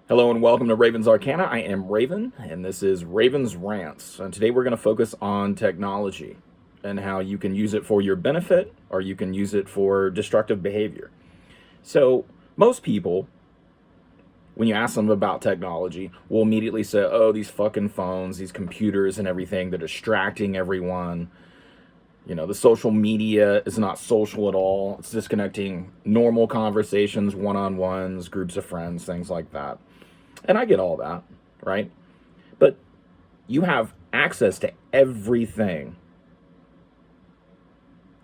Hello and welcome to Raven's Arcana. I am Raven, and this is Raven's Rants. And today we're going to focus on technology and how you can use it for your benefit or you can use it for destructive behavior. So, most people, when you ask them about technology, will immediately say, oh, these fucking phones, these computers, and everything, they're distracting everyone. You know, the social media is not social at all. It's disconnecting normal conversations, one on ones, groups of friends, things like that. And I get all that, right? But you have access to everything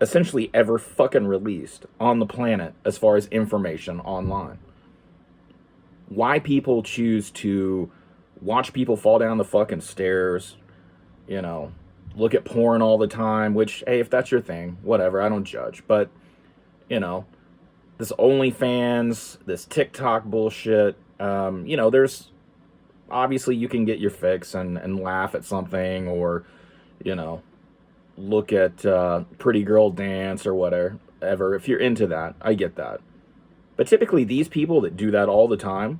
essentially ever fucking released on the planet as far as information online. Why people choose to watch people fall down the fucking stairs, you know, look at porn all the time, which, hey, if that's your thing, whatever, I don't judge. But, you know, this OnlyFans, this TikTok bullshit, there's obviously you can get your fix and laugh at something or, you know, look at pretty girl dance or whatever. If you're into that, I get that. But typically these people that do that all the time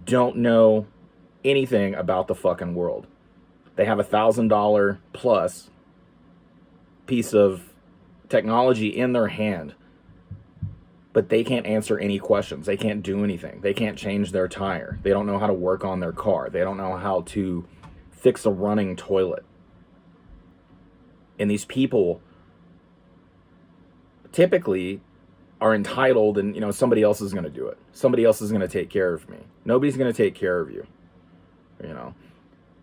don't know anything about the fucking world. They have $1,000 plus piece of technology in their hand, but they can't answer any questions. They can't do anything. They can't change their tire. They don't know how to work on their car. They don't know how to fix a running toilet. And these people typically are entitled and, somebody else is going to do it. Somebody else is going to take care of me. Nobody's going to take care of you.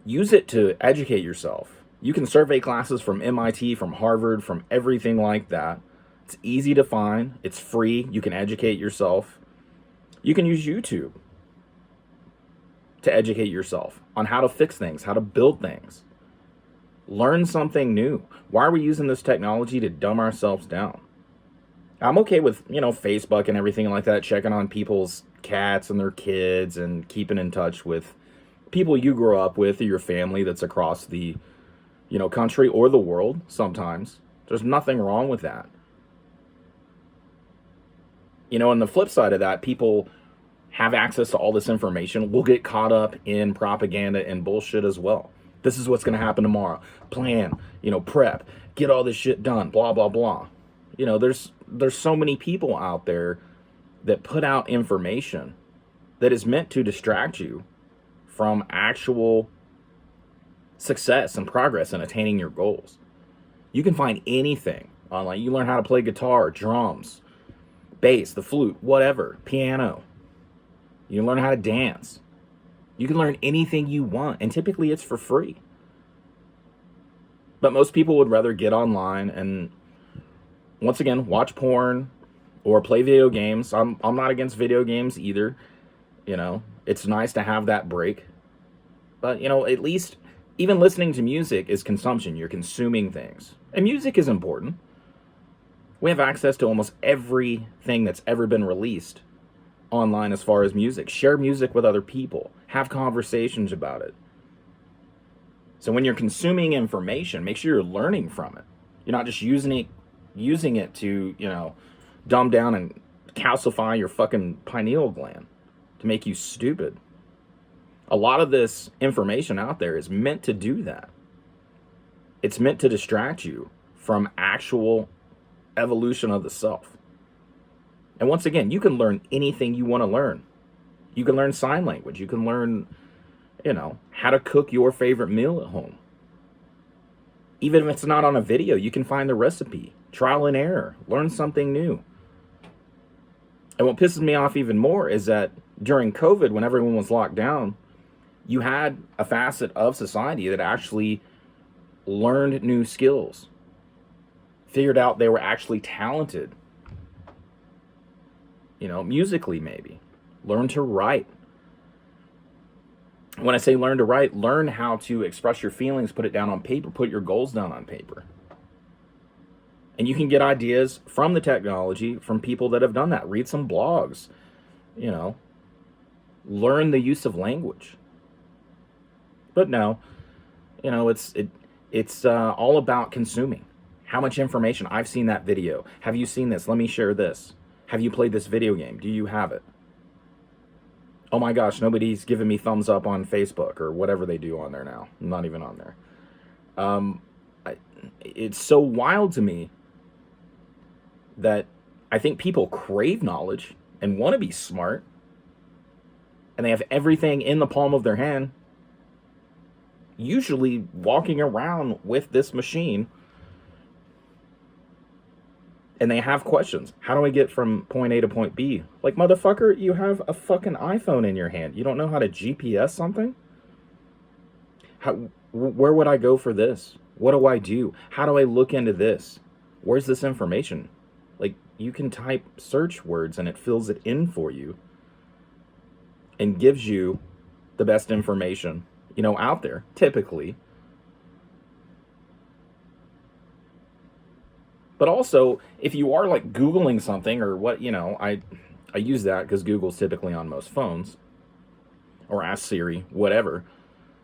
Use it to educate yourself. You can survey classes from MIT, from Harvard, from everything like that. It's easy to find. It's free. You can educate yourself. You can use YouTube to educate yourself on how to fix things, how to build things. Learn something new. Why are we using this technology to dumb ourselves down? I'm okay with, Facebook and everything like that, checking on people's cats and their kids and keeping in touch with people you grew up with or your family that's across the, country or the world sometimes. There's nothing wrong with that. On the flip side of that, people have access to all this information will get caught up in propaganda and bullshit as well. This is what's going to happen tomorrow. Plan, prep, get all this shit done, blah, blah, blah. There's so many people out there that put out information that is meant to distract you from actual success and progress in attaining your goals. You can find anything online. You learn how to play guitar, drums, bass, the flute, whatever, piano. You can learn how to dance. You can learn anything you want, and typically it's for free. But most people would rather get online and, once again, watch porn or play video games. I'm not against video games either. It's nice to have that break. But, at least even listening to music is consumption. You're consuming things. And music is important. We have access to almost everything that's ever been released online as far as music. Share music with other people. Have conversations about it. So when you're consuming information, make sure you're learning from it. You're not just using it to, dumb down and calcify your fucking pineal gland to make you stupid. A lot of this information out there is meant to do that. It's meant to distract you from actual evolution of the self. And once again, you can learn anything you want to learn. You can learn sign language. You can learn, how to cook your favorite meal at home. Even if it's not on a video, you can find the recipe, trial and error, learn something new. And what pisses me off even more is that during COVID, when everyone was locked down, you had a facet of society that actually learned new skills, figured out they were actually talented, musically maybe, learn to write. When I say learn to write, learn how to express your feelings, put it down on paper, put your goals down on paper. And you can get ideas from the technology from people that have done that. Read some blogs, learn the use of language. But no, it's all about consuming. How much information? I've seen that video. Have you seen this? Let me share this. Have you played this video game? Do you have it? Oh my gosh, nobody's giving me thumbs up on Facebook or whatever they do on there now. I'm not even on there. Um, I, it's so wild to me that I think people crave knowledge and want to be smart, and they have everything in the palm of their hand, usually walking around with this machine, and they have questions. How do I get from point A to point B? Like, motherfucker, you have a fucking iPhone in your hand. You don't know how to GPS something? Where would I go for this? What do I do? How do I look into this? Where's this information? Like, you can type search words and it fills it in for you and gives you the best information, out there, typically. But also, if you are like Googling something or what, I use that because Google's typically on most phones, or Ask Siri, whatever.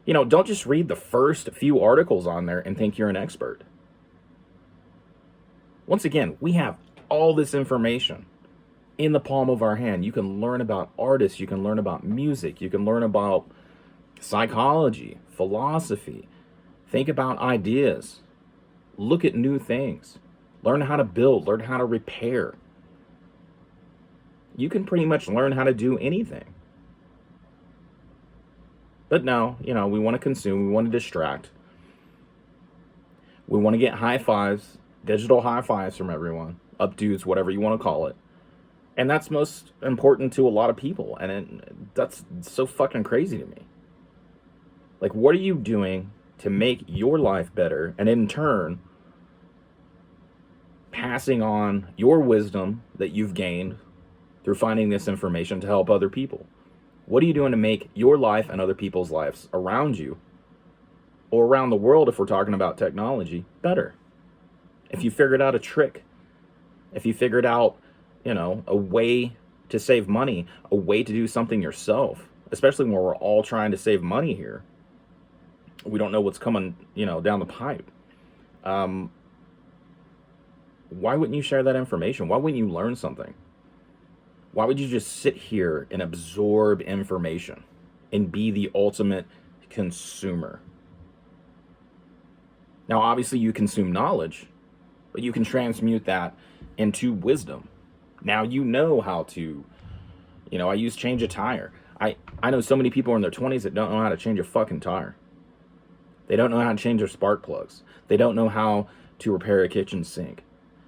Don't just read the first few articles on there and think you're an expert. Once again, we have all this information in the palm of our hand. You can learn about artists, you can learn about music, you can learn about psychology, philosophy, think about ideas, look at new things, learn how to build, learn how to repair. You can pretty much learn how to do anything. But no, we want to consume, we want to distract. We want to get high fives, digital high fives from everyone, updos, whatever you want to call it. And that's most important to a lot of people. And that's so fucking crazy to me. Like, what are you doing to make your life better? And in turn, passing on your wisdom that you've gained through finding this information to help other people. What are you doing to make your life and other people's lives around you, or around the world if we're talking about technology, better? If you figured out a trick, if you figured out, a way to save money, a way to do something yourself, especially when we're all trying to save money here. We don't know what's coming, down the pipe. Why wouldn't you share that information? Why wouldn't you learn something? Why would you just sit here and absorb information and be the ultimate consumer? Now, obviously, you consume knowledge, but you can transmute that into wisdom. Now you know how to, I use change a tire. I know so many people in their 20s that don't know how to change a fucking tire. They don't know how to change their spark plugs. They don't know how to repair a kitchen sink.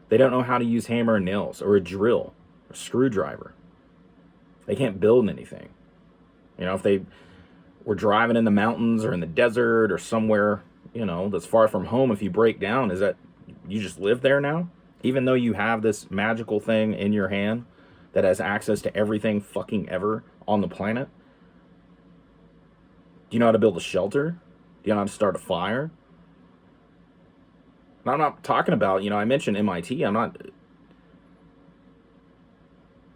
They don't know how to use hammer and nails or a drill. Screwdriver. They can't build anything. If they were driving in the mountains or in the desert or somewhere, that's far from home, if you break down, is that you just live there now? Even though you have this magical thing in your hand that has access to everything fucking ever on the planet? Do you know how to build a shelter? Do you know how to start a fire? And I'm not talking about, I mentioned MIT. I'm not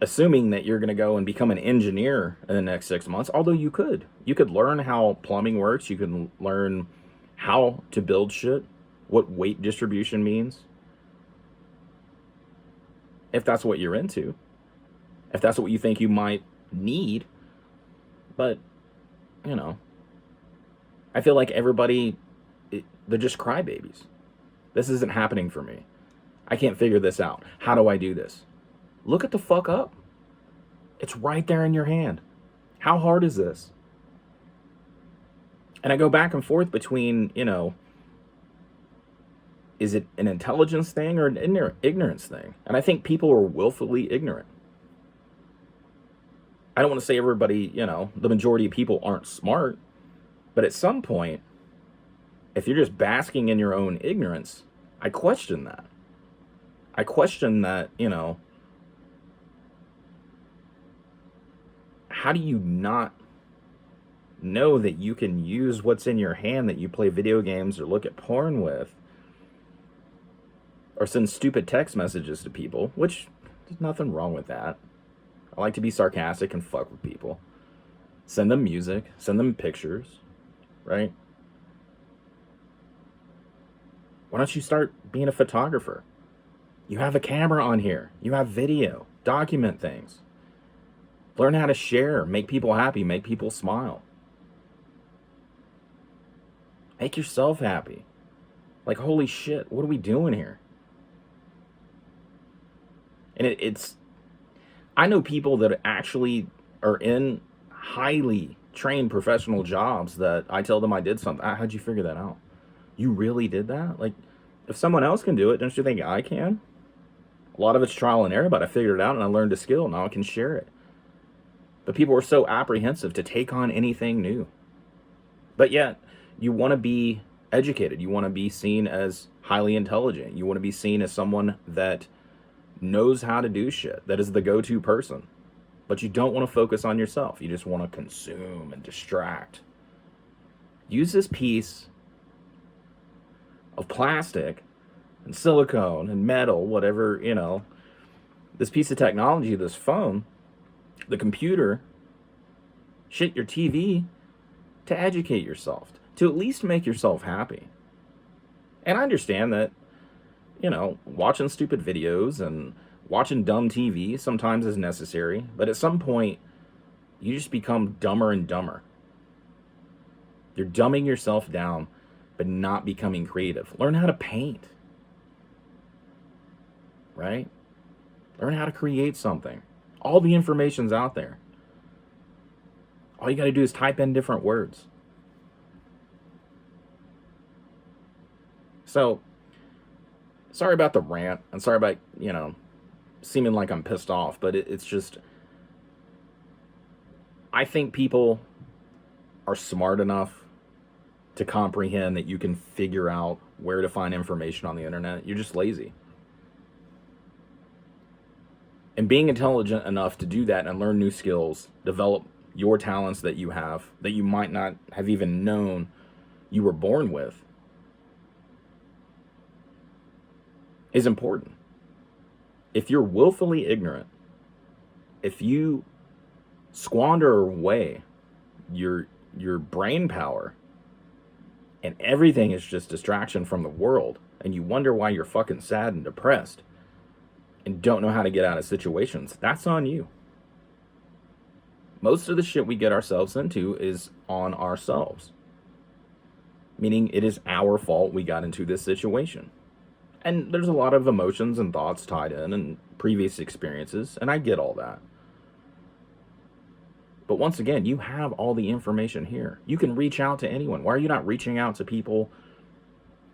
assuming that you're going to go and become an engineer in the next 6 months, although you could. You could learn how plumbing works. You can learn how to build shit, what weight distribution means, if that's what you're into, if that's what you think you might need. But, I feel like everybody, they're just crybabies. This isn't happening for me. I can't figure this out. How do I do this? Look it the fuck up. It's right there in your hand. How hard is this? And I go back and forth between, is it an intelligence thing or an ignorance thing? And I think people are willfully ignorant. I don't want to say everybody, the majority of people aren't smart, but at some point, if you're just basking in your own ignorance, I question that. I question that, how do you not know that you can use what's in your hand that you play video games or look at porn with, or send stupid text messages to people, which there's nothing wrong with that. I like to be sarcastic and fuck with people. Send them music, send them pictures, right? Why don't you start being a photographer? You have a camera on here. You have video. Document things. Learn how to share, make people happy, make people smile. Make yourself happy. Like, holy shit, what are we doing here? And it's, I know people that actually are in highly trained professional jobs that I tell them I did something. How'd you figure that out? You really did that? Like, if someone else can do it, don't you think I can? A lot of it's trial and error, but I figured it out and I learned a skill. Now I can share it. But people are so apprehensive to take on anything new. But yet, you want to be educated. You want to be seen as highly intelligent. You want to be seen as someone that knows how to do shit, that is the go-to person. But you don't want to focus on yourself. You just want to consume and distract. Use this piece of plastic and silicone and metal, whatever, you know, this piece of technology, this phone, the computer, shit, your TV, to educate yourself, to at least make yourself happy. And I understand that, you know, watching stupid videos and watching dumb TV sometimes is necessary, but at some point, you just become dumber and dumber. You're dumbing yourself down, but not becoming creative. Learn how to paint, right? Learn how to create something. All the information's out there. All you got to do is type in different words. So, sorry about the rant, and sorry about, you know, seeming like I'm pissed off, but it's just, I think people are smart enough to comprehend that you can figure out where to find information on the internet. You're just lazy. And being intelligent enough to do that and learn new skills, develop your talents that you have, that you might not have even known you were born with, is important. If you're willfully ignorant, if you squander away your brain power and everything is just distraction from the world, and you wonder why you're fucking sad and depressed and don't know how to get out of situations, that's on you. Most of the shit we get ourselves into is on ourselves. Meaning it is our fault we got into this situation. And there's a lot of emotions and thoughts tied in and previous experiences, and I get all that. But once again, you have all the information here. You can reach out to anyone. Why are you not reaching out to people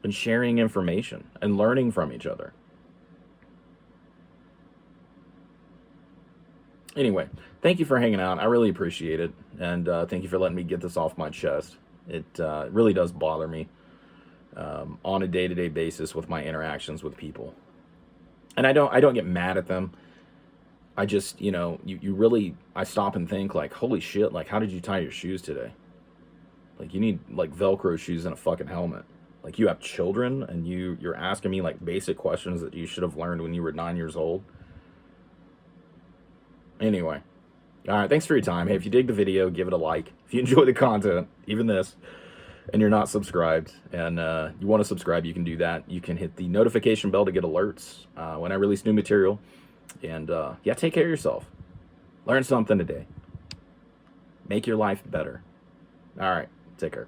and sharing information and learning from each other? Anyway, thank you for hanging out. I really appreciate it. And thank you for letting me get this off my chest. It really does bother me on a day-to-day basis with my interactions with people. And I don't get mad at them. I just, you know, you really, I stop and think like, holy shit, like, how did you tie your shoes today? Like, you need like Velcro shoes and a fucking helmet. Like, you have children and you're asking me like basic questions that you should have learned when you were 9 years old. Anyway, all right, thanks for your time. Hey, if you dig the video, give it a like. If you enjoy the content, even this, and you're not subscribed, and you want to subscribe, you can do that. You can hit the notification bell to get alerts when I release new material. And yeah, take care of yourself. Learn something today. Make your life better. All right, take care.